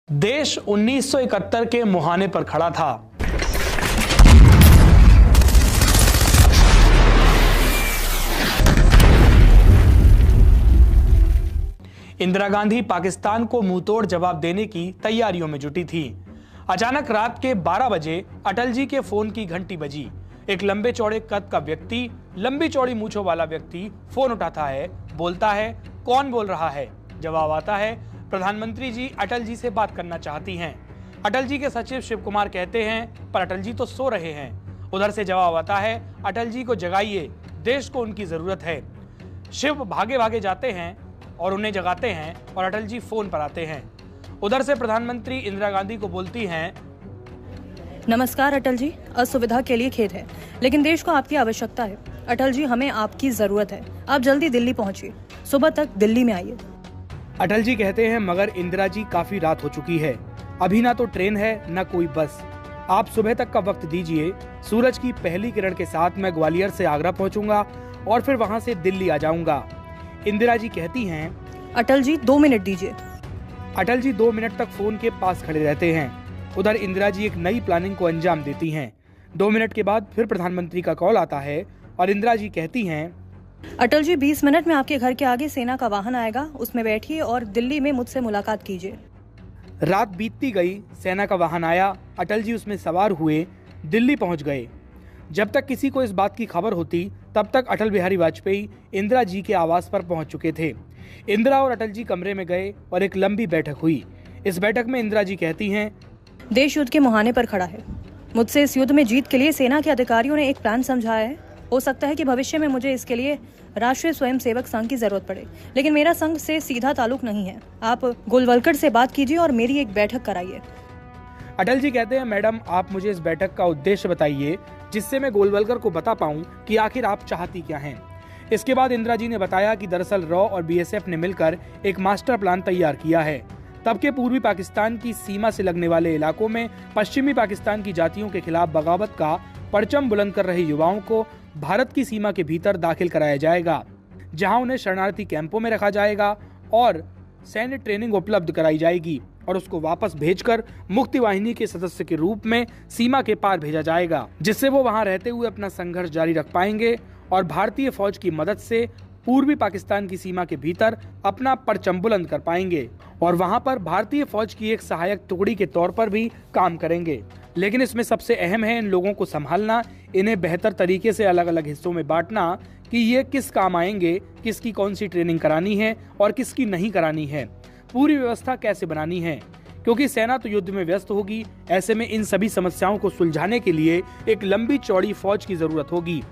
देश 1971 के मुहाने पर खड़ा था। इंदिरा गांधी पाकिस्तान को मुंहतोड़ जवाब देने की तैयारियों में जुटी थी। अचानक रात के 12 बजे अटल जी के फोन की घंटी बजी। एक लंबे चौड़े कद का व्यक्ति, लंबी चौड़ी मूंछों वाला व्यक्ति फोन उठाता है, बोलता है, कौन बोल रहा है? जवाब आता है, प्रधानमंत्री जी अटल जी से बात करना चाहती हैं। अटल जी के सचिव शिव कुमार कहते हैं, पर अटल जी तो सो रहे हैं। उधर से जवाब आता है, अटल जी को जगाइए, देश को उनकी जरूरत है। शिव भागे भागे जाते हैं और उन्हें जगाते हैं और अटल जी फोन पर आते हैं। उधर से प्रधानमंत्री इंदिरा गांधी को बोलती हैं, नमस्कार अटल जी, असुविधा के लिए खेद है, लेकिन देश को आपकी आवश्यकता है। अटल जी, हमें आपकी जरूरत है। आप जल्दी दिल्ली पहुंचिए, सुबह तक दिल्ली में आइए। अटल जी कहते हैं, मगर इंदिरा जी काफी रात हो चुकी है, अभी ना तो ट्रेन है ना कोई बस। आप सुबह तक का वक्त दीजिए, सूरज की पहली किरण के साथ मैं ग्वालियर से आगरा पहुंचूंगा और फिर वहां से दिल्ली आ जाऊंगा। इंदिरा जी कहती हैं, अटल जी 2 मिनट दीजिए। अटल जी 2 मिनट तक फोन के पास खड़े रहते हैं। उधर इंदिरा जी एक नई प्लानिंग को अंजाम देती हैं। 2 मिनट के बाद फिर प्रधानमंत्री का कॉल आता है और इंदिरा जी कहती हैं, अटल जी 20 मिनट में आपके घर के आगे सेना का वाहन आएगा, उसमें बैठिए और दिल्ली में मुझसे मुलाकात कीजिए। रात बीतती गई, सेना का वाहन आया, अटल जी उसमें सवार हुए, दिल्ली पहुंच गए। जब तक किसी को इस बात की खबर होती, तब तक अटल बिहारी वाजपेयी इंदिरा जी के आवास पर पहुंच चुके थे। इंदिरा और अटल जी कमरे में गए और एक लंबी बैठक हुई। इस बैठक में इंदिरा जी कहती हैं, देश युद्ध के मुहाने पर खड़ा है। मुझसे इस युद्ध में जीत के लिए सेना के अधिकारियों ने एक प्लान समझाया है। हो सकता है कि भविष्य में मुझे इसके लिए राष्ट्रीय स्वयंसेवक संघ की जरूरत पड़े, लेकिन मेरा संघ से सीधा ताल्लुक नहीं है। आप गोलवलकर से बात कीजिए और मेरी एक बैठक कराइए। अटल जी कहते हैं, मैडम आप मुझे इस बैठक का उद्देश्य बताइए, जिससे मैं गोलवलकर को बता पाऊं कि आखिर आप चाहती क्या हैं। इसके बाद इंदिरा जी ने बताया कि दरअसल रॉ और बीएसएफ ने मिलकर एक मास्टर प्लान तैयार किया है। तब के पूर्वी पाकिस्तान की सीमा से लगने वाले इलाकों में पश्चिमी पाकिस्तान की जातियों के खिलाफ बगावत का परचम बुलंद कर रहे युवाओं को भारत की सीमा के भीतर दाखिल कराया जाएगा, जहां उन्हें शरणार्थी कैंपों में रखा जाएगा और सैन्य ट्रेनिंग उपलब्ध कराई जाएगी और उसको वापस भेजकर मुक्ति वाहिनी के सदस्य के रूप में सीमा के पार भेजा जाएगा, जिससे वो वहां रहते हुए अपना संघर्ष जारी रख पाएंगे और भारतीय फौज की मदद से पूर्वी पाकिस्तान की सीमा के भीतर अपना परचम बुलंद कर पाएंगे और वहां पर भारतीय फौज की एक सहायक टुकड़ी के तौर पर भी काम करेंगे। लेकिन इसमें सबसे अहम है इन लोगों को संभालना, इन्हें बेहतर तरीके से अलग अलग हिस्सों में बांटना कि ये किस काम आएंगे, किसकी कौन सी ट्रेनिंग करानी है और किसकी नहीं करानी है, पूरी व्यवस्था कैसे बनानी है, क्योंकि सेना तो युद्ध में व्यस्त होगी। ऐसे में इन सभी समस्याओं को सुलझाने के लिए एक लंबी चौड़ी फौज की जरूरत होगी।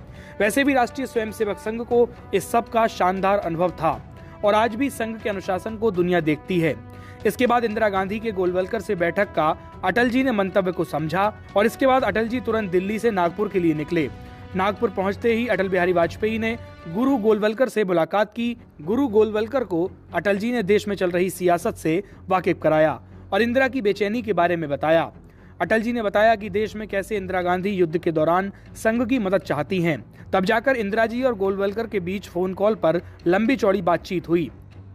वैसे भी राष्ट्रीय स्वयंसेवक संघ को इस सब का शानदार अनुभव था और आज भी संघ के अनुशासन को दुनिया देखती है। इसके बाद इंदिरा गांधी के गोलवलकर से बैठक का अटल जी ने मंतव्य को समझा और इसके बाद अटल जी तुरंत दिल्ली से नागपुर के लिए निकले। नागपुर पहुंचते ही अटल बिहारी वाजपेयी ने गुरु गोलवलकर से मुलाकात की। गुरु गोलवलकर को अटल जी ने देश में चल रही सियासत से वाकिफ कराया और इंदिरा की बेचैनी के बारे में बताया। अटल जी ने बताया कि देश में कैसे इंदिरा गांधी युद्ध के दौरान संघ की मदद चाहती हैं। तब जाकर इंदिरा जी और गोलवलकर के बीच फोन कॉल पर लंबी चौड़ी बातचीत हुई।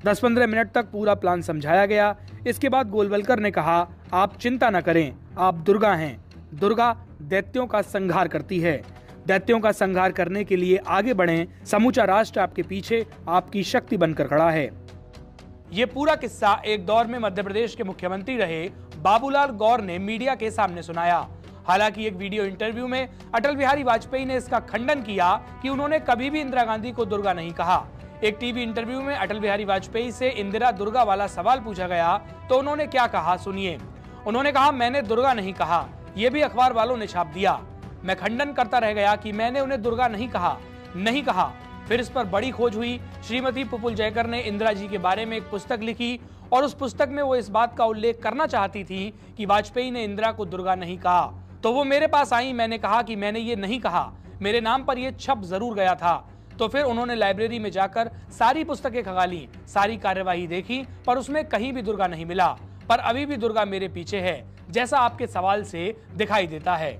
10-15 मिनट तक पूरा प्लान समझाया गया। इसके बाद गोलवलकर ने कहा, आप चिंता न करें, आप दुर्गा हैं। दुर्गा दैत्यों का संहार करती है। दैत्यों का संहार करने के लिए आगे बढ़ें। समूचा राष्ट्र आपके पीछे आपकी शक्ति बनकर खड़ा है। ये पूरा किस्सा एक दौर में मध्य प्रदेश के मुख्यमंत्री रहे बाबूलाल गौर ने मीडिया के सामने सुनाया। हालांकि एक वीडियो इंटरव्यू में अटल बिहारी वाजपेयी ने इसका खंडन किया कि उन्होंने कभी भी इंदिरा गांधी को दुर्गा नहीं कहा। एक टीवी इंटरव्यू में अटल बिहारी वाजपेयी से इंदिरा दुर्गा वाला सवाल पूछा गया तो उन्होंने क्या कहा, सुनिए। उन्होंने कहा, मैंने दुर्गा नहीं कहा, यह भी अखबार वालों ने छाप दिया। मैं खंडन करता रह गया कि मैंने उन्हें दुर्गा नहीं कहा। फिर इस पर बड़ी खोज हुई। श्रीमती पुपुल जयकर ने इंदिरा जी के बारे में एक पुस्तक लिखी और उस पुस्तक में वो इस बात का उल्लेख करना चाहती थी कि वाजपेयी ने इंदिरा को दुर्गा नहीं कहा। तो वो मेरे पास आई, मैंने कहा कि मैंने ये नहीं कहा, मेरे नाम पर ये छप जरूर गया था। तो फिर उन्होंने लाइब्रेरी में जाकर सारी पुस्तकें खंगाली, सारी कार्यवाही देखी, पर उसमें कहीं भी दुर्गा नहीं मिला। पर अभी भी दुर्गा मेरे पीछे है, जैसा आपके सवाल से दिखाई देता है।